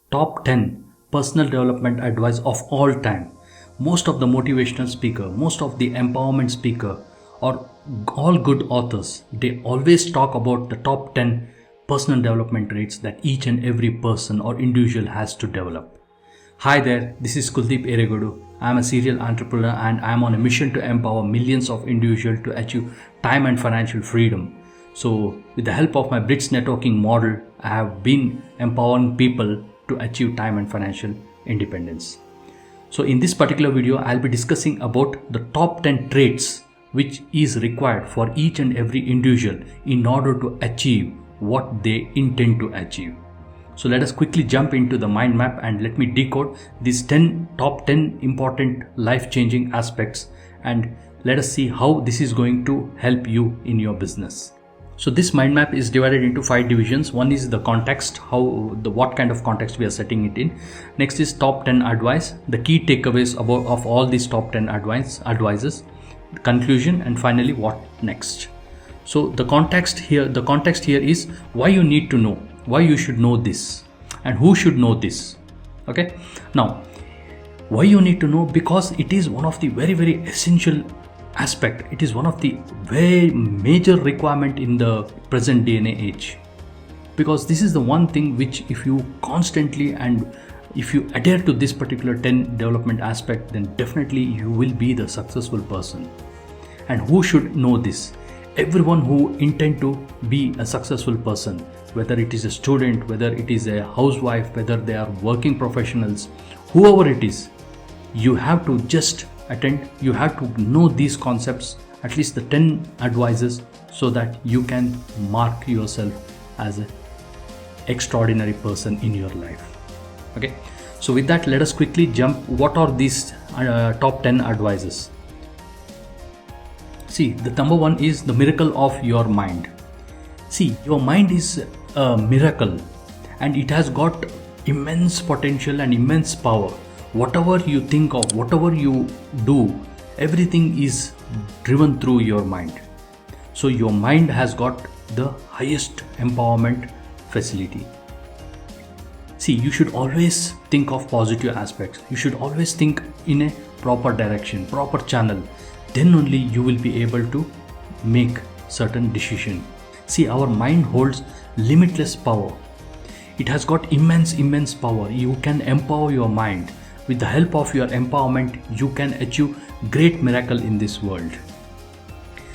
Top 10 personal development advice of all time. Most of the motivational speaker, most of the empowerment speaker, or all good authors, they always talk about the top 10 personal development traits that each and every person or individual has to develop. Hi there, this is Kuldeep Eregodu. I am a serial entrepreneur and I am on a mission to empower millions of individuals to achieve time and financial freedom. So, with the help of my Bridge networking model, I have been empowering people to achieve time and financial independence. So, in this particular video, I'll be discussing about the top 10 traits which is required for each and every individual in order to achieve what they intend to achieve. So let us quickly jump into the mind map and let me decode these top 10 important life-changing aspects, and let us see how this is going to help you in your business. So this mind map is divided into 5 divisions. One is the context, what kind of context we are setting it in. Next is top 10 advice, the key takeaways of all these top 10 advices, conclusion, and finally what next. So the context here is why you need to know, why you should know this, and who should know this. Okay, now why you need to know, because it is one of the very essential aspect. It is one of the very major requirement in the present day and age, because this is the one thing which, if you constantly and if you adhere to this particular 10 development aspect, then definitely you will be the successful person. And who should know this? Everyone who intend to be a successful person, whether it is a student, whether it is a housewife, whether they are working professionals, whoever it is, you have to just attend, you have to know these concepts, at least the 10 advices, so that you can mark yourself as an extraordinary person in your life. Okay, so with that, let us quickly jump. What are these top 10 advices? See, the number one is the miracle of your mind. See, your mind is a miracle and it has got immense potential and immense power. Whatever you think of, whatever you do, everything is driven through your mind. So your mind has got the highest empowerment facility. See, you should always think of positive aspects. You should always think in a proper direction, proper channel. Then only you will be able to make certain decision. See, our mind holds limitless power. It has got immense power. You can empower your mind. With the help of your empowerment, you can achieve great miracle in this world.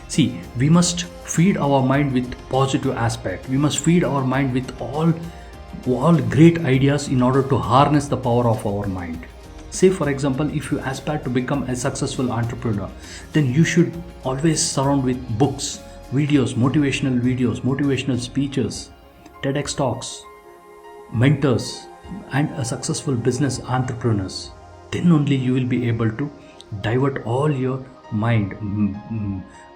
See, we must feed our mind with positive aspect. We must feed our mind with all great ideas in order to harness the power of our mind. Say, for example, if you aspire to become a successful entrepreneur, then you should always surround with books, videos, motivational speeches, TEDx talks, mentors, and a successful business entrepreneurs. Then only you will be able to divert all your mind,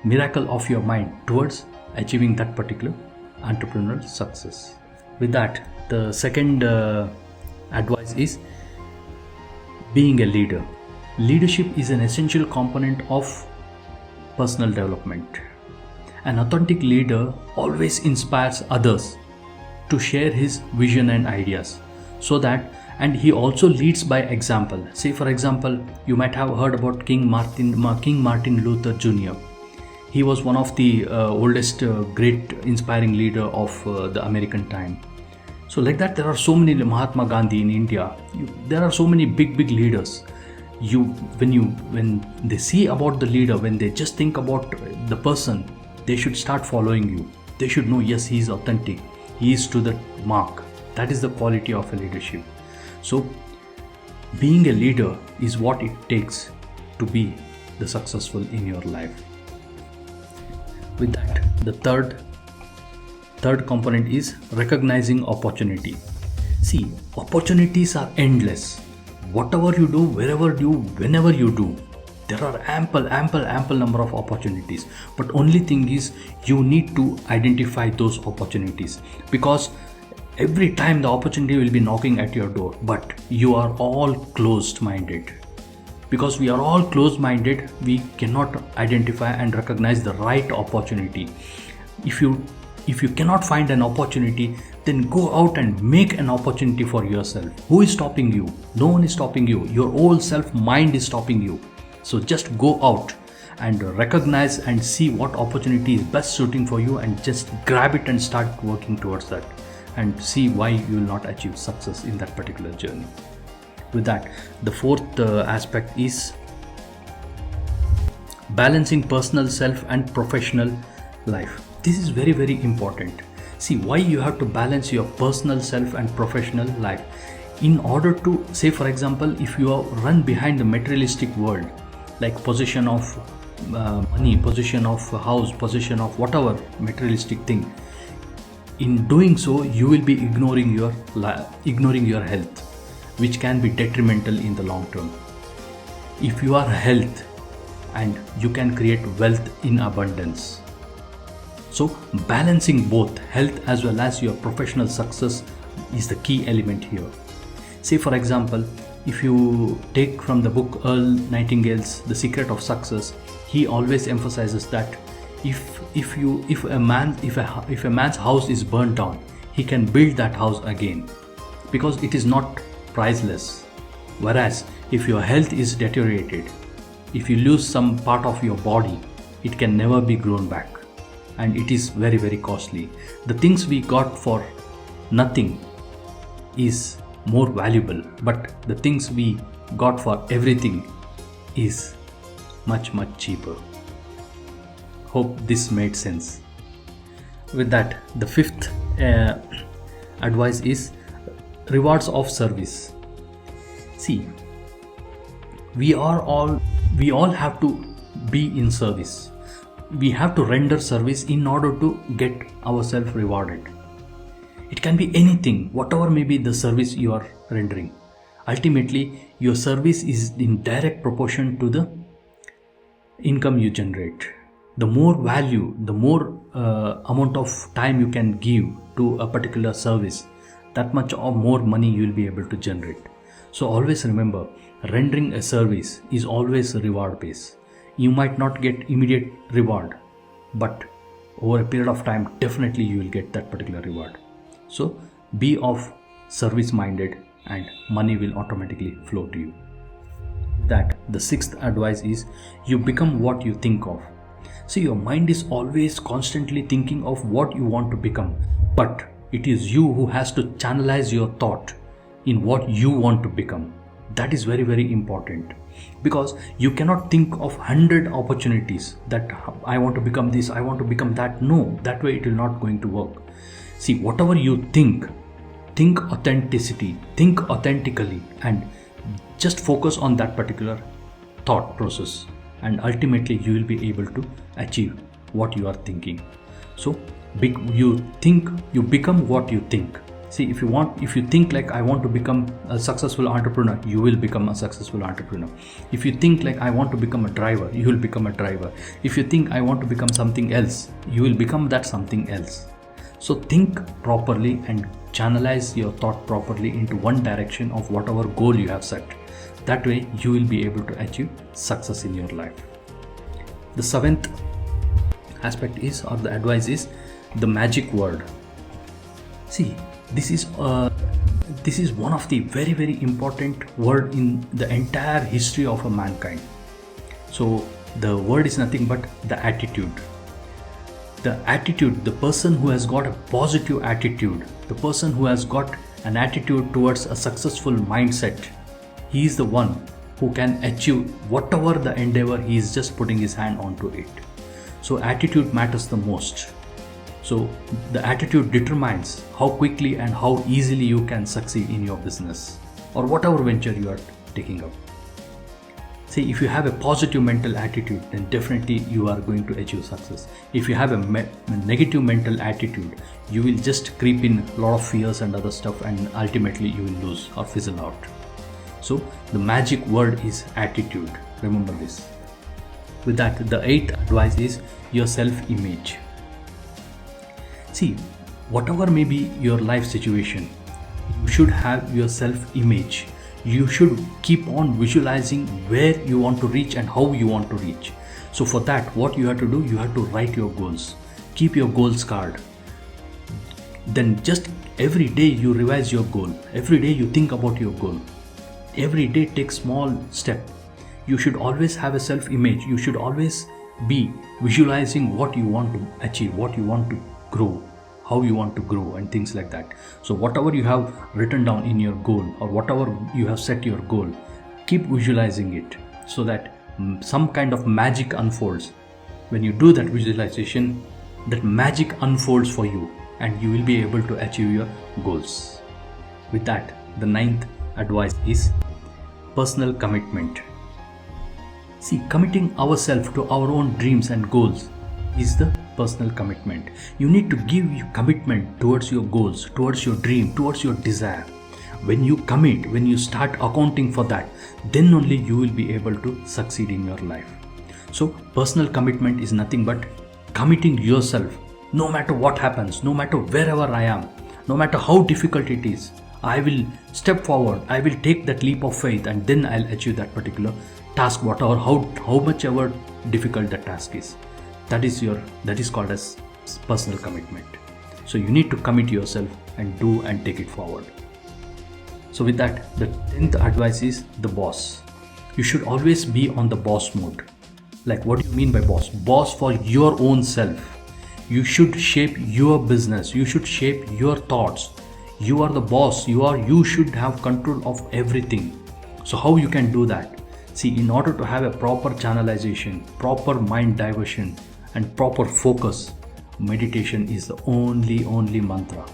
miracle of your mind towards achieving that particular entrepreneurial success. With that, the second advice is being a leader. Leadership is an essential component of personal development. An authentic leader always inspires others to share his vision and ideas, and he also leads by example. Say, for example, you might have heard about King Martin Luther Jr. He was one of the oldest great inspiring leader of the American time. So like that, there are so many, Mahatma Gandhi in India. There are so many big leaders. When they see about the leader, when they just think about the person, they should start following you. They should know, yes, he is authentic. He is to the mark. That is the quality of a leadership. So being a leader is what it takes to be the successful in your life. With that, the third component is recognizing opportunity. See, opportunities are endless. Whatever you do, wherever you do, whenever you do, there are ample number of opportunities. But only thing is, you need to identify those opportunities, because every time the opportunity will be knocking at your door, but you are all closed minded. Because we are all closed minded, we cannot identify and recognize the right opportunity. If you cannot find an opportunity, then go out and make an opportunity for yourself. Who is stopping you? No one is stopping you. Your old self mind is stopping you. So just go out and recognize and see what opportunity is best suiting for you, and just grab it and start working towards that, and see why you will not achieve success in that particular journey. With that, the fourth aspect is balancing personal self and professional life. This is very, very important. See, why you have to balance your personal self and professional life. In order to, say for example, if you are run behind the materialistic world, like possession of money, possession of a house, possession of whatever materialistic thing, in doing so you will be ignoring your health, which can be detrimental in the long term. If you are health, and you can create wealth in abundance. So balancing both health as well as your professional success is the key element here. Say for example, if you take from the book Earl Nightingale's The Secret of Success, he always emphasizes that if a man's house is burnt down, he can build that house again, because it is not priceless. Whereas if your health is deteriorated, if you lose some part of your body, it can never be grown back, and it is very, very costly. The things we got for nothing is more valuable, but the things we got for everything is much, much cheaper. Hope this made sense. With that, the fifth advice is rewards of service. See, we all have to be in service. We have to render service in order to get ourselves rewarded. It can be anything, whatever may be the service you are rendering. Ultimately, your service is in direct proportion to the income you generate. The more value, the more amount of time you can give to a particular service, that much or more money you will be able to generate. So always remember, rendering a service is always reward based. You might not get immediate reward, but over a period of time, definitely you will get that particular reward. So be of service minded, and money will automatically flow to you. That the sixth advice is you become what you think of. See, your mind is always constantly thinking of what you want to become, but it is you who has to channelize your thought in what you want to become. That is very, very important, because you cannot think of 100 opportunities that I want to become this, I want to become that. No, that way it will not going to work. See, whatever you think authenticity, think authentically, and just focus on that particular thought process, and ultimately you will be able to achieve what you are thinking. So you think, you become what you think. See, if you think like I want to become a successful entrepreneur, you will become a successful entrepreneur. If you think like I want to become a driver, you will become a driver. If you think I want to become something else, you will become that something else. So think properly and channelize your thought properly into one direction of whatever goal you have set. That way you will be able to achieve success in your life. The seventh aspect is, or the advice is, the magic word. See, this is one of the very, very important word in the entire history of a mankind. So the word is nothing but the attitude. The attitude, the person who has got a positive attitude, the person who has got an attitude towards a successful mindset, he is the one who can achieve whatever the endeavor he is just putting his hand onto it. So attitude matters the most. So the attitude determines how quickly and how easily you can succeed in your business or whatever venture you are taking up. See, if you have a positive mental attitude, then definitely you are going to achieve success. If you have a negative mental attitude, you will just creep in a lot of fears and other stuff, and ultimately you will lose or fizzle out. So the magic word is attitude. Remember this. With that, the eighth advice is your self-image. See, whatever may be your life situation, you should have your self-image. You should keep on visualizing where you want to reach and how you want to reach. So for that, what you have to do, you have to write your goals. Keep your goals card. Then just Every day you revise your goal. Every day you think about your goal. Every day take small step. You should always have a self-image. You should always be visualizing what you want to achieve, what you want to grow, how you want to grow, and things like that. So whatever you have written down in your goal, or whatever you have set your goal, keep visualizing it so that some kind of magic unfolds. When you do that visualization, that magic unfolds for you and you will be able to achieve your goals. With that, the 9th advice is personal commitment. See, committing ourselves to our own dreams and goals is the personal commitment. You need to give your commitment towards your goals, towards your dream, towards your desire. When you commit, when you start accounting for that, then only you will be able to succeed in your life. So personal commitment is nothing but committing yourself. No matter what happens, no matter wherever I am, no matter how difficult it is, I will step forward, I will take that leap of faith, and then I'll achieve that particular task, whatever, how much ever difficult the task is. That is called as personal commitment. So you need to commit yourself and do and take it forward. So with that, the 10th advice is the boss. You should always be on the boss mode. Like, what do you mean by boss? Boss for your own self. You should shape your business. You should shape your thoughts. You are the boss. You should have control of everything. So how you can do that? See, in order to have a proper channelization, proper mind diversion, and proper focus, meditation is the only mantra.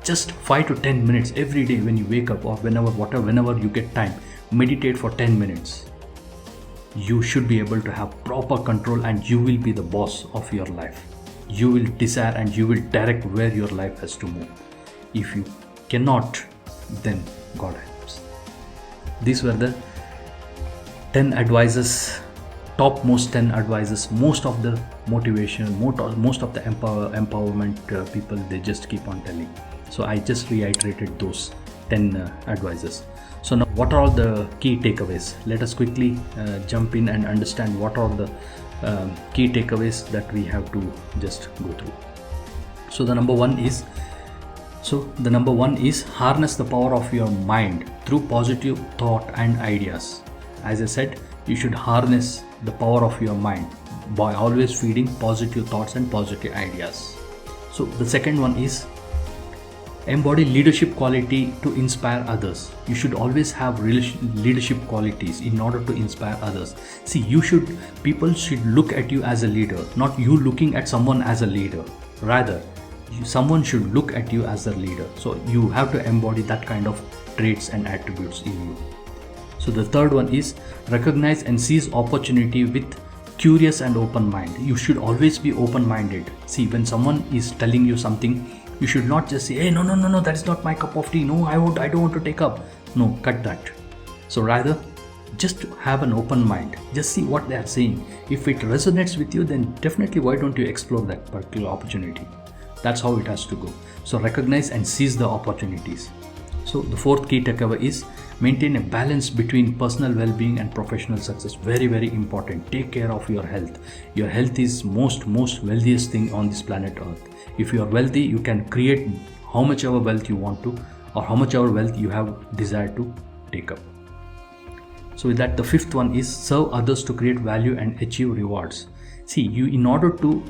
Just 5 to 10 minutes every day when you wake up, or whenever you get time, meditate for 10 minutes. You should be able to have proper control, and you will be the boss of your life. You will desire and you will direct where your life has to move. If you cannot, then God helps. These were the 10 advices, topmost 10 advices. Most of the motivation, most of the empowerment people, they just keep on telling. So I just reiterated those 10 advices. So now, what are all the key takeaways? Let us quickly jump in and understand what are the key takeaways that we have to just go through. So the number one is harness the power of your mind through positive thought and ideas. As I said, you should harness the power of your mind by always feeding positive thoughts and positive ideas. So the second one is embody leadership quality to inspire others. You should always have leadership qualities in order to inspire others. See, people should look at you as a leader, not you looking at someone as a leader. Rather, someone should look at you as a leader. So you have to embody that kind of traits and attributes in you. So the third one is recognize and seize opportunity with curious and open mind. You should always be open-minded. See, when someone is telling you something, you should not just say, hey, no, that is not my cup of tea. No, I don't want to take up. No, cut that. So rather, just have an open mind. Just see what they are saying. If it resonates with you, then definitely why don't you explore that particular opportunity? That's how it has to go. So recognize and seize the opportunities. So the fourth key takeaway is maintain a balance between personal well-being and professional success. Very, very important. Take care of your health. Your health is most wealthiest thing on this planet Earth. If you are wealthy, you can create how much ever wealth you want to, or how much ever wealth you have desire to take up. So with that, the fifth one is serve others to create value and achieve rewards. See, in order to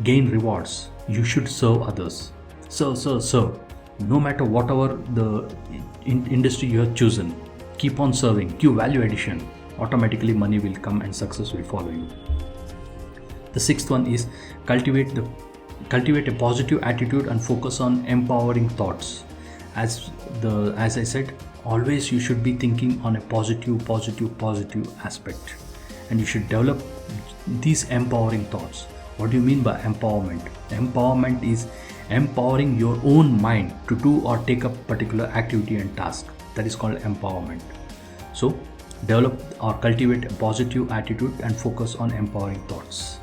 gain rewards, you should serve others. Serve. No matter whatever the industry you have chosen, keep on serving, give value addition. Automatically money will come and success will follow you. The sixth one is cultivate a positive attitude and focus on empowering thoughts. As I said, always you should be thinking on a positive aspect, and you should develop these empowering thoughts. What do you mean by empowerment? Empowerment is empowering your own mind to do or take up particular activity and task. That is called empowerment. So develop or cultivate a positive attitude and focus on empowering thoughts.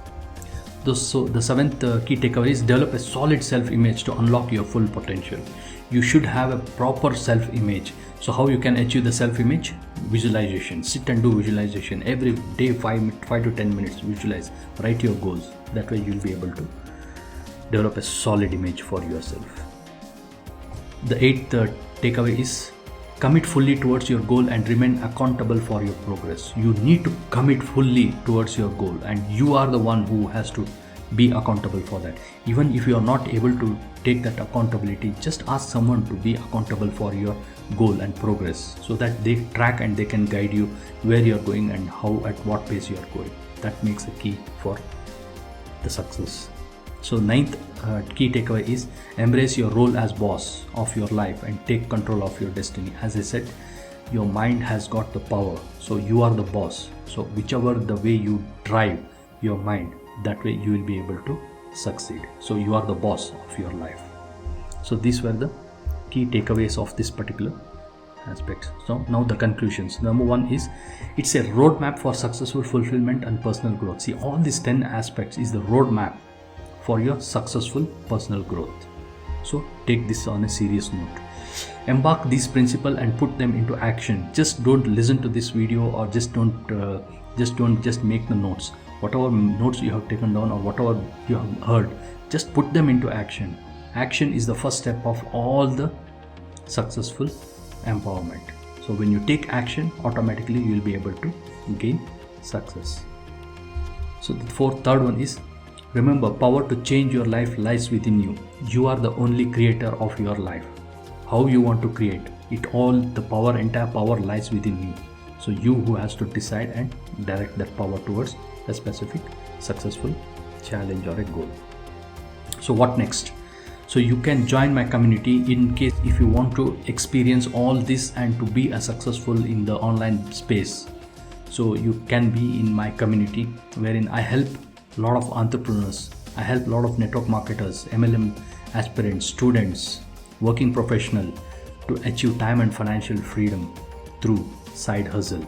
So the seventh key takeaway is develop a solid self-image to unlock your full potential. You should have a proper self-image. So how you can achieve the self-image? Visualization. Sit and do visualization every day, 5 to 10 minutes. Visualize. Write your goals. That way you'll be able to develop a solid image for yourself. The eighth takeaway is commit fully towards your goal and remain accountable for your progress. You need to commit fully towards your goal, and you are the one who has to be accountable for that. Even if you are not able to take that accountability, just ask someone to be accountable for your goal and progress, so that they track and they can guide you where you are going and how, at what pace you are going. That makes a key for the success. So ninth key takeaway is embrace your role as boss of your life and take control of your destiny. As I said, your mind has got the power, so you are the boss. So whichever the way you drive your mind, that way you will be able to succeed. So you are the boss of your life. So these were the key takeaways of this particular aspect. So now the conclusions. Number one is it's a roadmap for successful fulfillment and personal growth. See, all these 10 aspects is the roadmap for your successful personal growth. So take this on a serious note. Embark these principles and put them into action. Just don't listen to this video, or just don't make the notes. Whatever notes you have taken down or whatever you have heard, just put them into action. Action is the first step of all the successful empowerment. So when you take action, automatically you will be able to gain success. So the third one is remember, power to change your life lies within you. You are the only creator of your life. How you want to create it, all the power, entire power lies within you. So you who has to decide and direct that power towards a specific successful challenge or a goal. So what next? So you can join my community in case if you want to experience all this and to be a successful in the online space. So you can be in my community, wherein I help a lot of entrepreneurs, I help a lot of network marketers, MLM aspirants, students, working professional to achieve time and financial freedom through side hustle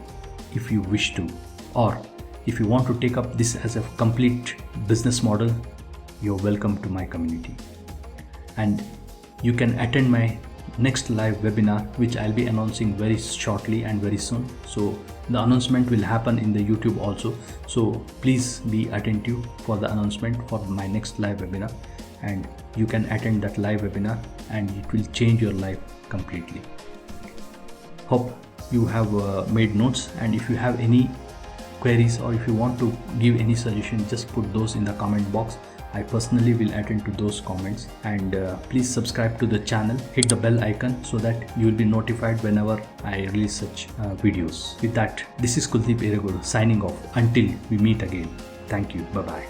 if you wish to, or if you want to take up this as a complete business model, you're welcome to my community. And you can attend my next live webinar, which I'll be announcing very shortly and very soon. So the announcement will happen in the YouTube also. So please be attentive for the announcement for my next live webinar, and you can attend that live webinar and it will change your life completely. Hope you have made notes, and if you have any queries or if you want to give any suggestion, just put those in the comment box. I personally will attend to those comments, and please subscribe to the channel, hit the bell icon so that you will be notified whenever I release such videos. With that, this is Kuldeep Ereguru signing off until we meet again. Thank you. Bye bye.